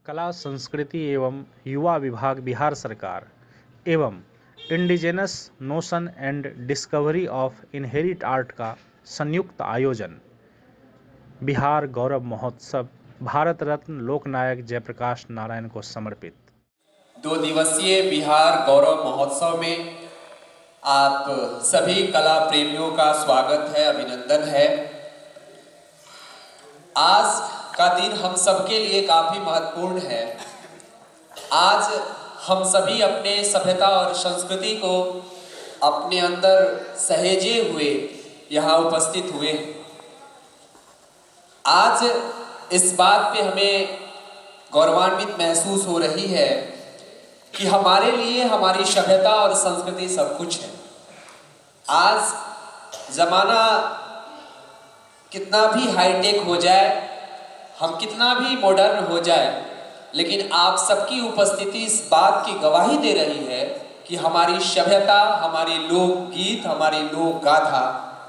कला संस्कृति एवं युवा विभाग बिहार सरकार एवं indigenous notion and discovery of inherit art का संयुक्त आयोजन बिहार गौरव महोत्सव भारत रत्न लोकनायक जयप्रकाश नारायण को समर्पित। 2 दिवसीय बिहार गौरव महोत्सव में आप सभी कला प्रेमियों का स्वागत है, अभिनंदन है। आज का दिन हम सबके लिए काफी महत्वपूर्ण है। आज हम सभी अपने सभ्यता और संस्कृति को अपने अंदर सहेजे हुए यहाँ उपस्थित हुए। आज इस बात पे हमें गौरवान्वित महसूस हो रही है कि हमारे लिए हमारी सभ्यता और संस्कृति सब कुछ है। आज जमाना कितना भी हाईटेक हो जाए, हम कितना भी मॉडर्न हो जाए, लेकिन आप सबकी उपस्थिति इस बात की गवाही दे रही है कि हमारी सभ्यता, हमारे लोकगीत, हमारी लोक गाथा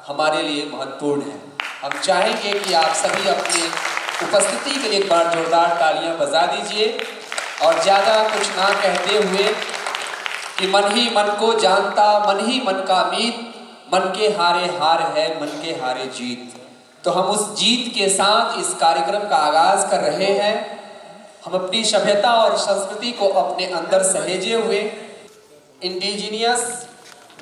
हमारे लिए महत्वपूर्ण है। हम चाहेंगे कि आप सभी अपनी उपस्थिति के लिए एक बार जोरदार तालियां बजा दीजिए और ज़्यादा कुछ ना कहते हुए कि मन ही मन को जानता, मन ही मन का मीत, मन के हारे हार है, मन के हारे जीत। तो हम उस जीत के साथ इस कार्यक्रम का आगाज कर रहे हैं। हम अपनी सभ्यता और संस्कृति को अपने अंदर सहेजे हुए indigenous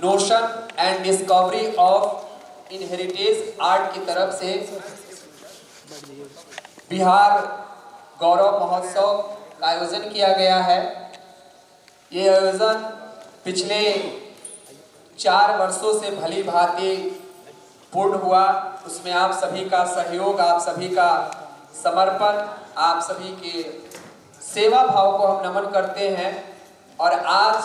notion and discovery of inheritage art की तरफ से बिहार गौरव महोत्सव का आयोजन किया गया है। ये आयोजन पिछले 4 वर्षों से भली भांति पूर्ण हुआ। उसमें आप सभी का सहयोग, आप सभी का समर्पण, आप सभी के सेवा भाव को हम नमन करते हैं। और आज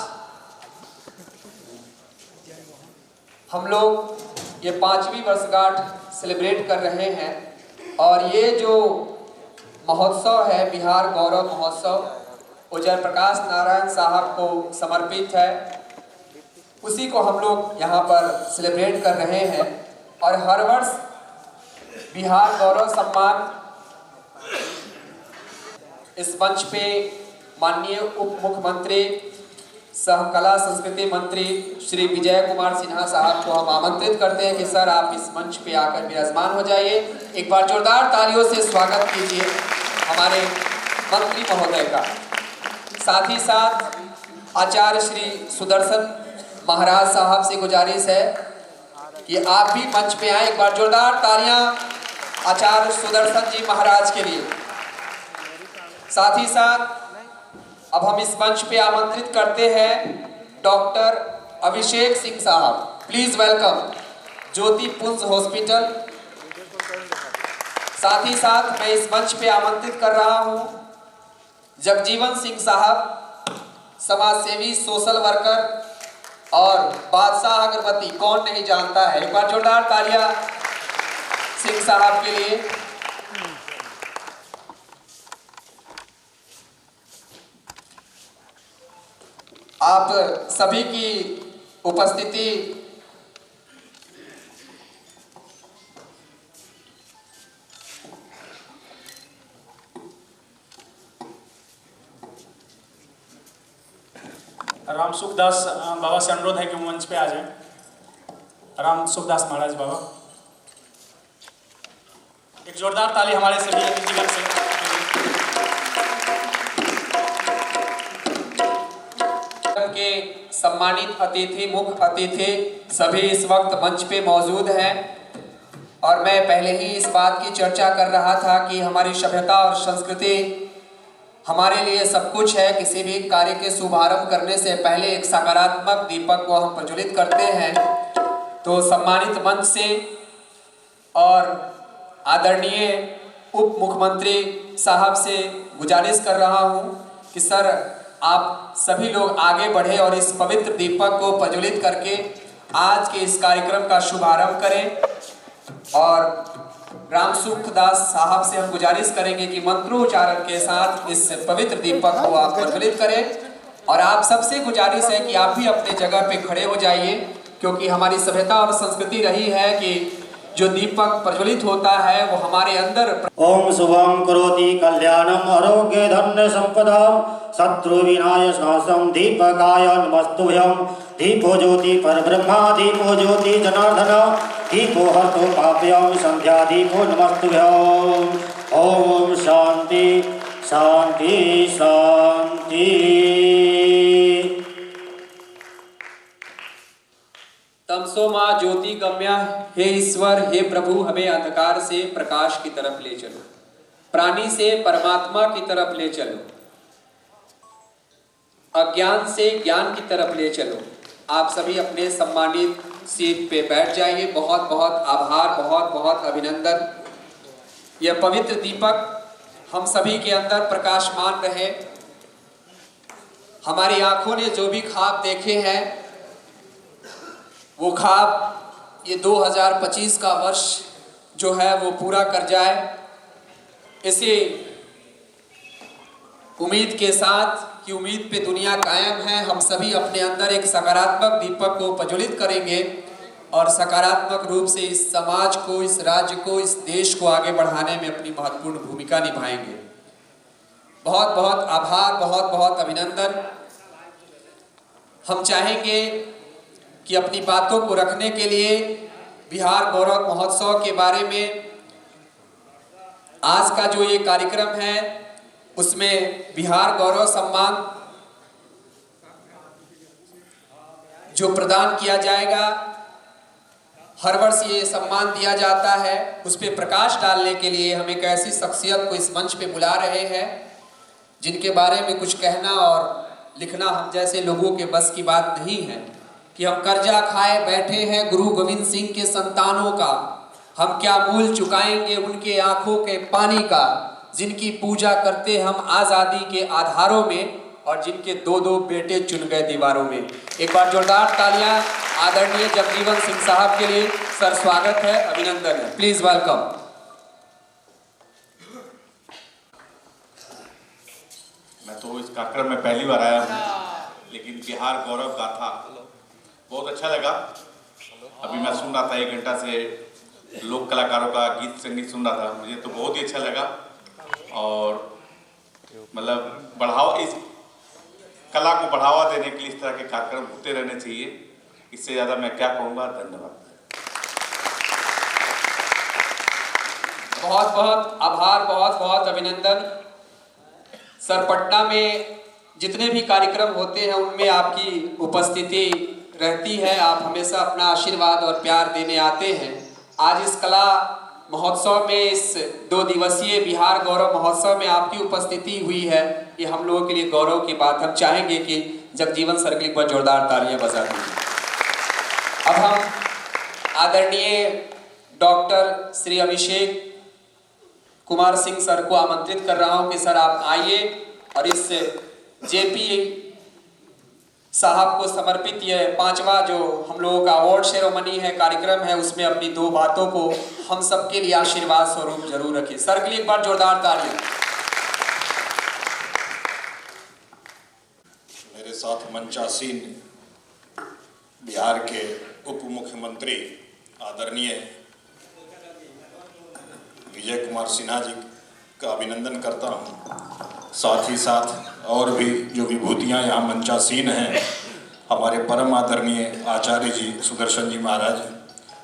हम लोग ये 5वीं वर्षगांठ सेलिब्रेट कर रहे हैं और ये जो महोत्सव है बिहार गौरव महोत्सव, वो जयप्रकाश नारायण साहब को समर्पित है। उसी को हम लोग यहाँ पर सेलिब्रेट कर रहे हैं। और हर वर्ष बिहार गौरव सम्मान इस मंच पे माननीय उप मुख्यमंत्री सह कला संस्कृति मंत्री श्री विजय कुमार सिन्हा साहब को हम आमंत्रित करते हैं कि सर आप इस मंच पे आकर विराजमान हो जाइए। एक बार जोरदार तालियों से स्वागत कीजिए हमारे मंत्री महोदय का। साथ ही साथ आचार्य श्री सुदर्शन महाराज साहब से गुजारिश है कि आप भी मंच पे आए। एक बार जोरदार तालियां आचार्य सुदर्शन जी महाराज के लिए। साथ ही साथ अब हम इस मंच पे आमंत्रित करते हैं डॉक्टर अभिषेक सिंह साहब। प्लीज वेलकम ज्योति पुंज हॉस्पिटल। साथ ही साथ मैं इस मंच पे आमंत्रित कर रहा हूं जगजीवन सिंह साहब, समाज सेवी, सोशल वर्कर और बादशाह अगरबत्ती, कौन नहीं जानता है। एक बार जोरदार तालियां सिंह साहब के लिए। आप सभी की उपस्थिति राम सुखदास बाबा से अनुरोध है कि वो मंच पे आ जाएं। राम सुखदास महाराज बाबा, एक जोरदार ताली हमारे सभी जीवन से। के सम्मानित अतिथि, मुख्य अतिथि सभी इस वक्त मंच पे मौजूद हैं। और मैं पहले ही इस बात की चर्चा कर रहा था कि हमारी सभ्यता और संस्कृति हमारे लिए सब कुछ है। किसी भी कार्य के शुभारंभ करने से पहले एक सकारात्मक दीपक को हम प्रज्वलित करते हैं। तो सम्मानित मंच से और आदरणीय उप मुख्यमंत्री साहब से गुजारिश कर रहा हूं कि सर आप सभी लोग आगे बढ़े और इस पवित्र दीपक को प्रज्वलित करके आज के इस कार्यक्रम का शुभारंभ करें। और राम सुखदास साहब से हम गुजारिश करेंगे कि मंत्रोच्चारण के साथ इस पवित्र दीपक को आप प्रज्वलित करें। और आप सबसे गुजारिश है कि आप भी अपने जगह पे खड़े हो जाइए, क्योंकि हमारी सभ्यता और संस्कृति रही है कि जो दीपक प्रज्वलित होता है वो हमारे अंदर ओम शुभम करोति कल्याणम आरोग्य धन्य संपदा शत्रु विनाश नाशम दीपकाय नमस्तुभ्यं दीपो ज्योति परब्रह्मा दीपो ज्योति जनार्दन दीपो हर्तो पाप्यं संध्या दीपो नमस्तुभ्यं ओम शांति शांति शांति। तमसो मां ज्योति गम्या, हे ईश्वर हे प्रभु हमें अंधकार से प्रकाश की तरफ ले चलो, प्राणी से परमात्मा की तरफ ले चलो, अज्ञान से ज्ञान की तरफ ले चलो। आप सभी अपने सम्मानित सीट पे बैठ जाइए। बहुत बहुत आभार, बहुत बहुत अभिनंदन। यह पवित्र दीपक हम सभी के अंदर प्रकाशमान रहे। हमारी आंखों ने जो भी ख्वाब देखे हैं वो ख्वाब ये 2025 का वर्ष जो है वो पूरा कर जाए, इसी उम्मीद के साथ कि उम्मीद पे दुनिया कायम है। हम सभी अपने अंदर एक सकारात्मक दीपक को प्रज्वलित करेंगे और सकारात्मक रूप से इस समाज को, इस राज्य को, इस देश को आगे बढ़ाने में अपनी महत्वपूर्ण भूमिका निभाएंगे। बहुत बहुत आभार, बहुत बहुत अभिनंदन। हम चाहेंगे कि अपनी बातों को रखने के लिए बिहार गौरव महोत्सव के बारे में आज का जो ये कार्यक्रम है उसमें बिहार गौरव सम्मान जो प्रदान किया जाएगा, हर वर्ष ये सम्मान दिया जाता है, उस पर प्रकाश डालने के लिए हम एक ऐसी शख्सियत को इस मंच पे बुला रहे हैं जिनके बारे में कुछ कहना और लिखना हम जैसे लोगों के बस की बात नहीं है। कि हम कर्जा खाए बैठे हैं गुरु गोविंद सिंह के संतानों का, हम क्या मूल चुकाएंगे उनके आंखों के पानी का, जिनकी पूजा करते हम आज़ादी के आधारों में और जिनके दो दो बेटे चुन गए दीवारों में। एक बार जोरदार तालियां आदरणीय जगजीवन सिंह साहब के लिए। सर स्वागत है, अभिनंदन है, प्लीज वेलकम। मैं तो इस कार्यक्रम में पहली बार आया हूँ, लेकिन बिहार गौरव गाथा बहुत अच्छा लगा। अभी मैं सुन रहा था 1 घंटा से लोक कलाकारों का गीत संगीत सुन रहा था, मुझे तो बहुत ही अच्छा लगा। और मतलब बढ़ावा, इस कला को बढ़ावा देने के लिए इस तरह के कार्यक्रम होते रहने चाहिए। इससे ज़्यादा मैं क्या कहूँगा। धन्यवाद। बहुत बहुत आभार, बहुत बहुत अभिनंदन। सर, पटना में जितने भी कार्यक्रम होते हैं उनमें आपकी उपस्थिति रहती है, आप हमेशा अपना आशीर्वाद और प्यार देने आते हैं। आज इस कला महोत्सव में, इस 2 दिवसीय बिहार गौरव महोत्सव में आपकी उपस्थिति हुई है, ये हम लोगों के लिए गौरव की बात। हम चाहेंगे कि जगजीवन सर के लिए एक बार जोरदार तालियां बजा दीजिए। अब हम आदरणीय डॉक्टर श्री अभिषेक कुमार सिंह सर को आमंत्रित कर रहा हूं कि सर आप आइए और इस जेपी साहब को समर्पित यह 5वां जो हम लोगों का अवार्ड सेरेमनी है, कार्यक्रम है, उसमें अपनी 2 बातों को हम सबके लिए आशीर्वाद स्वरूप जरूर रखें। सर के लिए एक बार जोरदार तालियां। मेरे साथ मंचासीन बिहार के उप मुख्यमंत्री आदरणीय विजय कुमार सिन्हा जी का अभिनंदन करता हूं। साथ ही साथ और भी जो विभूतियां यहाँ मंचासीन हैं, हमारे परम आदरणीय आचार्य जी सुदर्शन जी महाराज,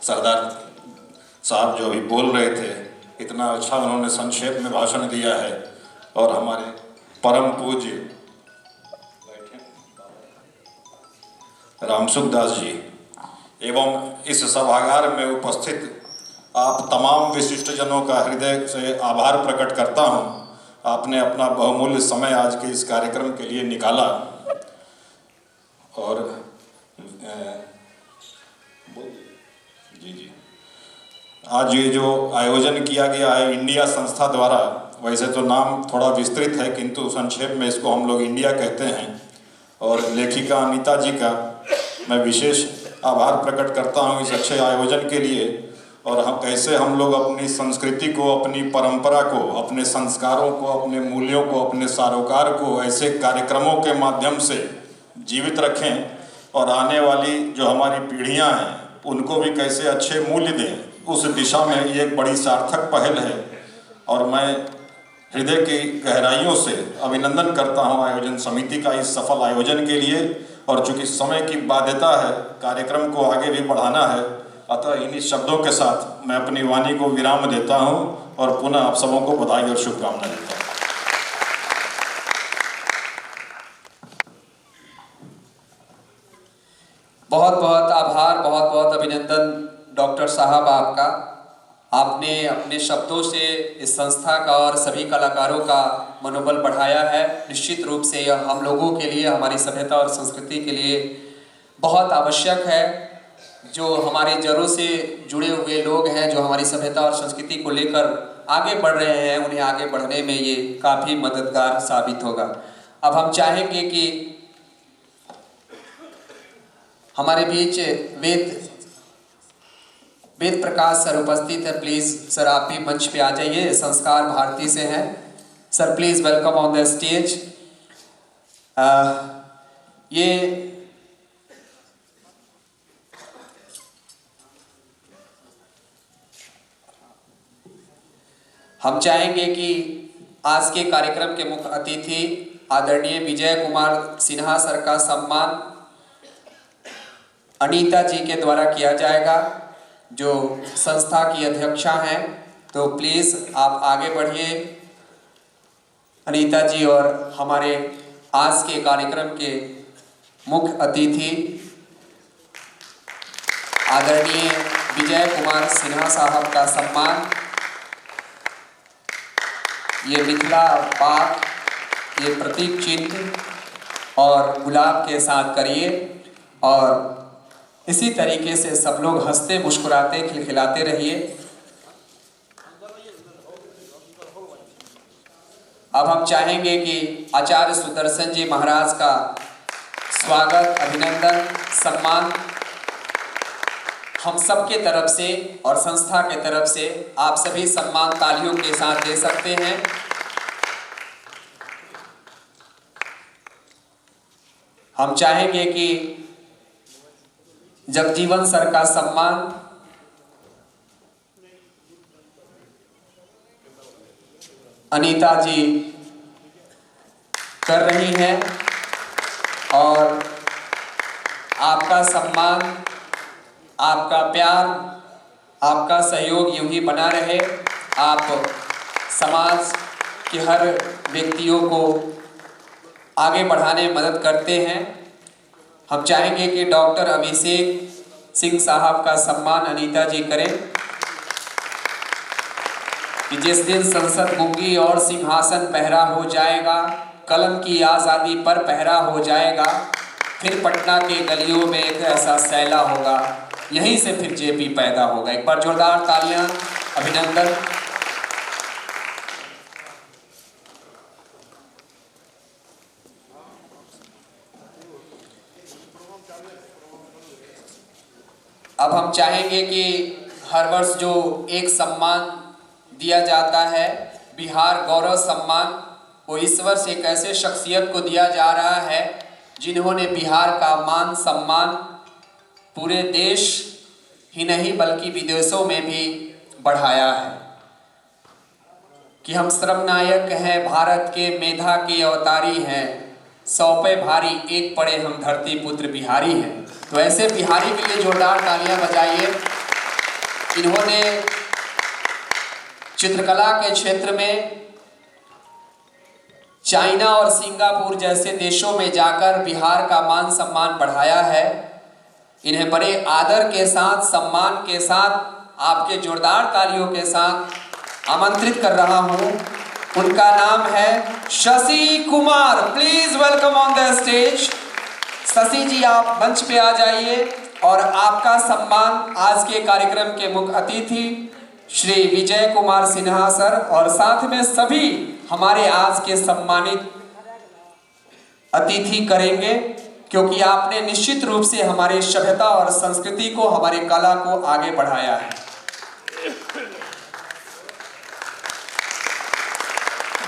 सरदार साहब जो अभी बोल रहे थे, इतना अच्छा उन्होंने संक्षेप में भाषण दिया है। और हमारे परम पूज्य रामसुखदास जी एवं इस सभागार में उपस्थित आप तमाम विशिष्ट जनों का हृदय से आभार प्रकट करता हूं। आपने अपना बहुमूल्य समय आज के इस कार्यक्रम के लिए निकाला। और जी आज ये जो आयोजन किया गया है इंडिया संस्था द्वारा, वैसे तो नाम थोड़ा विस्तृत है किंतु संक्षेप में इसको हम लोग इंडिया कहते हैं। और लेखिका अनीता जी का मैं विशेष आभार प्रकट करता हूँ इस अच्छे आयोजन के लिए। और हम कैसे हम लोग अपनी संस्कृति को, अपनी परंपरा को, अपने संस्कारों को, अपने मूल्यों को, अपने सरोकार को ऐसे कार्यक्रमों के माध्यम से जीवित रखें और आने वाली जो हमारी पीढ़ियां हैं उनको भी कैसे अच्छे मूल्य दें। उस दिशा में ये एक बड़ी सार्थक पहल है और मैं हृदय की गहराइयों से अभिनंदन करता हूं आयोजन समिति का इस सफल आयोजन के लिए। और चूंकि समय की बाध्यता है, कार्यक्रम को आगे भी बढ़ाना है, अतः इन्हीं शब्दों के साथ मैं अपनी वाणी को विराम देता हूं और पुनः आप सबों को बधाई और शुभकामनाएं देता हूं। बहुत बहुत आभार, बहुत बहुत अभिनंदन डॉक्टर साहब आपका। आपने अपने शब्दों से इस संस्था का और सभी कलाकारों का मनोबल बढ़ाया है। निश्चित रूप से यह हम लोगों के लिए, हमारी सभ्यता और संस्कृति के लिए बहुत आवश्यक है। जो हमारी जड़ों से जुड़े हुए लोग हैं, जो हमारी सभ्यता और संस्कृति को लेकर आगे बढ़ रहे हैं, उन्हें आगे बढ़ने में ये काफ़ी मददगार साबित होगा। अब हम चाहेंगे कि हमारे बीच वेद प्रकाश सर उपस्थित है। प्लीज सर आप भी मंच पे आ जाइए, संस्कार भारती से हैं। Sir please welcome on the stage. ये हम चाहेंगे कि आज के कार्यक्रम के मुख्य अतिथि आदरणीय विजय कुमार सिन्हा सर का सम्मान अनीता जी के द्वारा किया जाएगा, जो संस्था की अध्यक्षा हैं। तो प्लीज आप आगे बढ़िए अनीता जी। और हमारे आज के कार्यक्रम के मुख्य अतिथि आदरणीय विजय कुमार सिन्हा साहब का सम्मान ये मिथिला पाक, ये प्रतीक चिन्ह और गुलाब के साथ करिए। और इसी तरीके से सब लोग हंसते मुस्कुराते खिलखिलाते रहिए। अब हम चाहेंगे कि आचार्य सुदर्शन जी महाराज का स्वागत, अभिनंदन, सम्मान हम सब के तरफ से और संस्था के तरफ से आप सभी सम्मान तालियों के साथ दे सकते हैं। हम चाहेंगे कि जगजीवन सर का सम्मान अनीता जी कर रही हैं और आपका सम्मान, आपका प्यार, आपका सहयोग यूं ही बना रहे। आप समाज के हर व्यक्तियों को आगे बढ़ाने में मदद करते हैं। हम चाहेंगे कि डॉक्टर अभिषेक सिंह साहब का सम्मान अनीता जी करें कि जिस दिन संसद गूंगी और सिंहासन पहरा हो जाएगा, कलम की आज़ादी पर पहरा हो जाएगा, फिर पटना के गलियों में एक ऐसा सैला होगा, यहीं से फिर जेपी पैदा होगा। एक बार जोरदार तालियां, अभिनंदन। अब हम चाहेंगे कि हर वर्ष जो एक सम्मान दिया जाता है, बिहार गौरव सम्मान, वो इस वर्ष एक ऐसे शख्सियत को दिया जा रहा है जिन्होंने बिहार का मान सम्मान पूरे देश ही नहीं बल्कि विदेशों में भी बढ़ाया है कि हम श्रम नायक हैं, भारत के मेधा के अवतारी हैं, 100 पे भारी एक पड़े हम धरती पुत्र बिहारी हैं। तो ऐसे बिहारी के लिए जोरदार तालियां बजाइए। इन्होंने चित्रकला के क्षेत्र में चाइना और सिंगापुर जैसे देशों में जाकर बिहार का मान सम्मान बढ़ाया है। इन्हें बड़े आदर के साथ, सम्मान के साथ, आपके जोरदार तालियों के साथ आमंत्रित कर रहा हूं। उनका नाम है Shashi Kumar. Please welcome on the stage. Shashi ji आप मंच पे आ जाइए और आपका सम्मान आज के कार्यक्रम के मुख्य अतिथि श्री विजय कुमार सिन्हा सर और साथ में सभी हमारे आज के सम्मानित अतिथि करेंगे, क्योंकि आपने निश्चित रूप से हमारे सभ्यता और संस्कृति को, हमारे कला को आगे बढ़ाया है।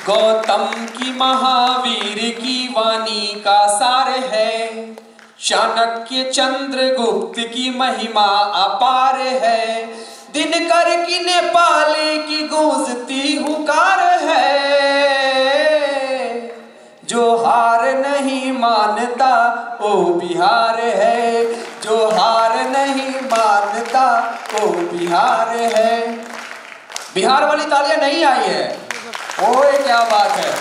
गौतम की महावीर की वाणी का सार है, चाणक्य चंद्रगुप्त की महिमा अपार है, दिनकर की नेपाली की गूंजती हुकार है, जो हार नहीं मानता वो बिहार है, जो हार नहीं मानता वो बिहार है। बिहार वाली तालियां नहीं आई है, ओए क्या बात है,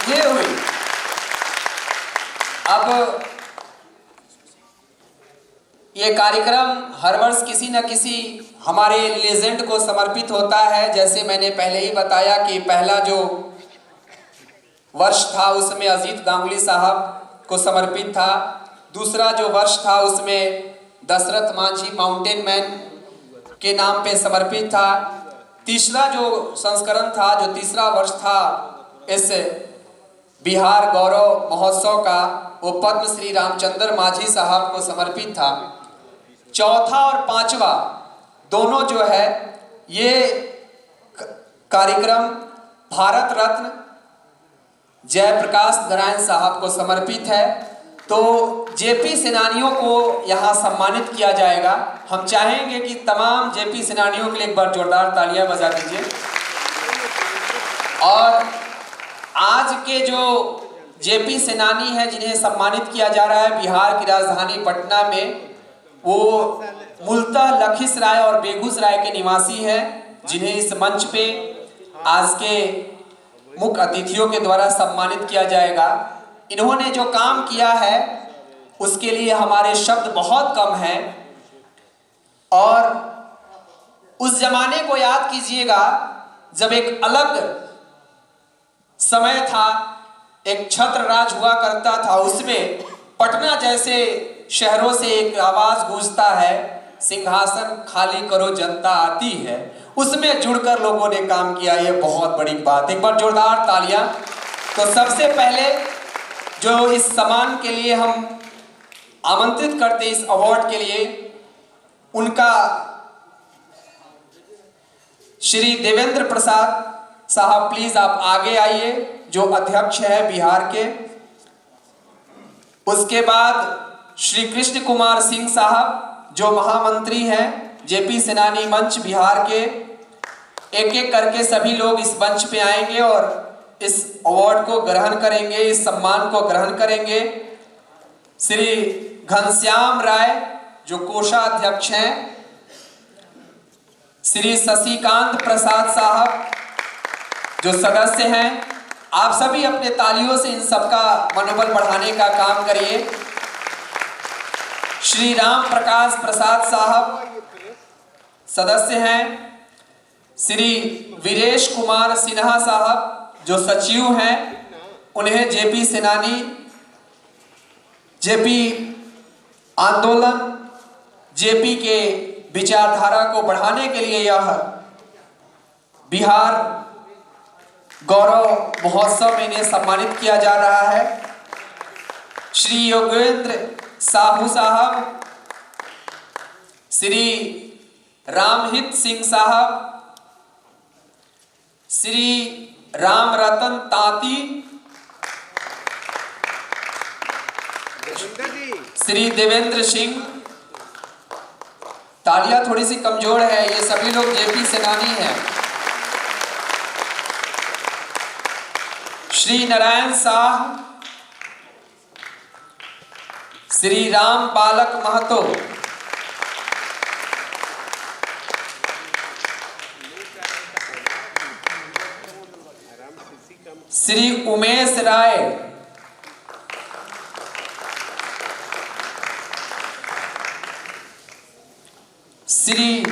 ये हुई। अब ये कार्यक्रम हर वर्ष किसी न किसी हमारे लेजेंड को समर्पित होता है। जैसे मैंने पहले ही बताया कि पहला जो वर्ष था उसमें अजीत गांगुली साहब को समर्पित था, दूसरा जो वर्ष था उसमें दशरथ मांझी माउंटेन मैन के नाम पे समर्पित था, तीसरा जो संस्करण था, जो तीसरा वर्ष था इस बिहार गौरव महोत्सव का, वो पद्म श्री रामचंद्र मांझी साहब को समर्पित था। चौथा और पांचवा दोनों जो है ये कार्यक्रम भारत रत्न जयप्रकाश नारायण साहब को समर्पित है। तो जेपी सेनानियों को यहाँ सम्मानित किया जाएगा। हम चाहेंगे कि तमाम जेपी सेनानियों के लिए एक बार जोरदार तालियां बजा दीजिए। और आज के जो जेपी सेनानी हैं जिन्हें सम्मानित किया जा रहा है बिहार की राजधानी पटना में, वो मूलतः लखीसराय और बेगूसराय के निवासी हैं, जिन्हें इस मंच पे आज के मुख्य अतिथियों के द्वारा सम्मानित किया जाएगा। इन्होंने जो काम किया है उसके लिए हमारे शब्द बहुत कम हैं। और उस जमाने को याद कीजिएगा जब एक अलग समय था, एक छत्र राज हुआ करता था, उसमें पटना जैसे शहरों से एक आवाज गूंजता है, सिंहासन खाली करो जनता आती है। उसमें जुड़कर लोगों ने काम किया, ये बहुत बड़ी बात। एक बार जोरदार तालियां। तो सबसे पहले जो इस सम्मान के लिए हम आमंत्रित करते, इस अवार्ड के लिए, उनका श्री देवेंद्र प्रसाद साहब, प्लीज आप आगे आइए, जो अध्यक्ष है बिहार के। उसके बाद श्री कृष्ण कुमार सिंह साहब जो महामंत्री हैं जेपी सेनानी मंच बिहार के। एक एक करके सभी लोग इस मंच पे आएंगे और इस अवार्ड को ग्रहण करेंगे, इस सम्मान को ग्रहण करेंगे। श्री घनश्याम राय जो कोषाध्यक्ष हैं, श्री शशिकांत प्रसाद साहब जो सदस्य हैं। आप सभी अपने तालियों से इन सबका मनोबल बढ़ाने का काम करिए। श्री राम प्रकाश प्रसाद साहब सदस्य हैं। श्री वीरेश कुमार सिन्हा साहब जो सचिव हैं, उन्हें जेपी सेनानी, जेपी आंदोलन, जेपी के विचारधारा को बढ़ाने के लिए यह बिहार गौरव महोत्सव में इन्हें सम्मानित किया जा रहा है। श्री योगेंद्र साहू साहब, श्री रामहित सिंह साहब, श्री राम रतन तांती, श्री देवेंद्र सिंह। तालियां थोड़ी सी कमजोर है, ये सभी लोग जेपी सेनानी हैं। श्री नारायण साह, श्री राम बालक महतो, श्री उमेश राय, श्री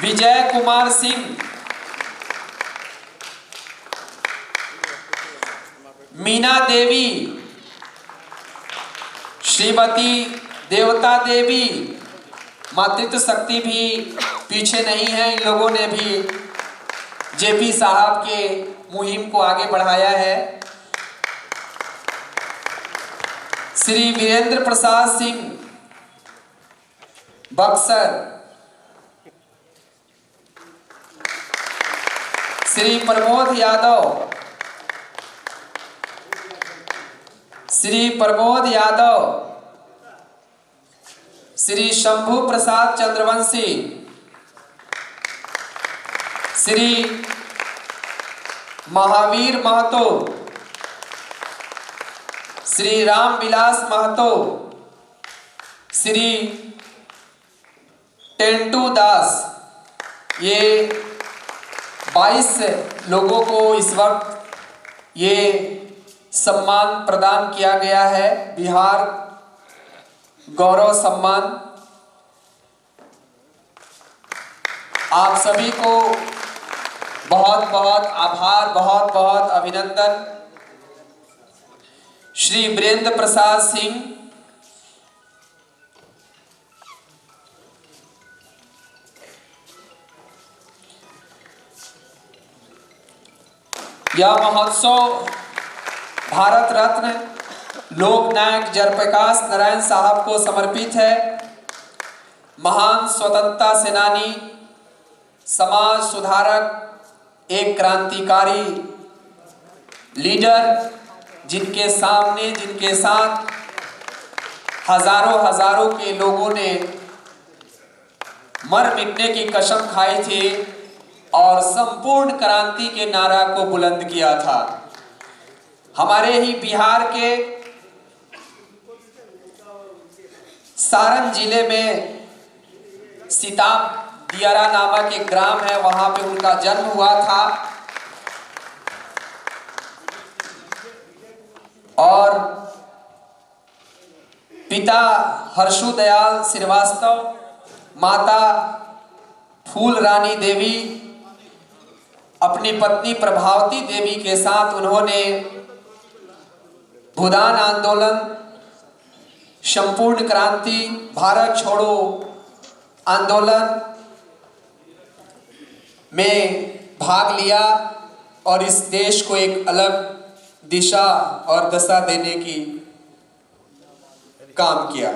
विजय कुमार सिंह, मीना देवी, श्रीमती देवता देवी। मातृत्व शक्ति भी पीछे नहीं है, इन लोगों ने भी जेपी साहब के मुहिम को आगे बढ़ाया है। श्री वीरेंद्र प्रसाद सिंह बक्सर, श्री प्रमोद यादव, श्री प्रमोद यादव, श्री शंभू प्रसाद चंद्रवंशी, श्री महावीर महतो, श्री रामविलास महतो, श्री टेंटू दास, ये 22 लोगों को इस वक्त ये सम्मान प्रदान किया गया है, बिहार गौरव सम्मान। आप सभी को बहुत बहुत आभार, बहुत बहुत अभिनंदन। श्री वीरेंद्र प्रसाद सिंह, यह महोत्सव भारत रत्न लोकनायक जयप्रकाश नारायण साहब को समर्पित है। महान स्वतंत्रता सेनानी, समाज सुधारक, एक क्रांतिकारी लीडर, जिनके सामने, जिनके साथ हजारों के लोगों ने मर मिटने की कसम खाई थी और संपूर्ण क्रांति के नारा को बुलंद किया था। हमारे ही बिहार के सारण जिले में सीताब दियारा नामक एक ग्राम है, वहां पे उनका जन्म हुआ था और पिता हर्षु दयाल श्रीवास्तव, माता फूल रानी देवी, अपनी पत्नी प्रभावती देवी के साथ उन्होंने भूदान आंदोलन, संपूर्ण क्रांति, भारत छोड़ो आंदोलन में भाग लिया और इस देश को एक अलग दिशा और दशा देने की काम किया।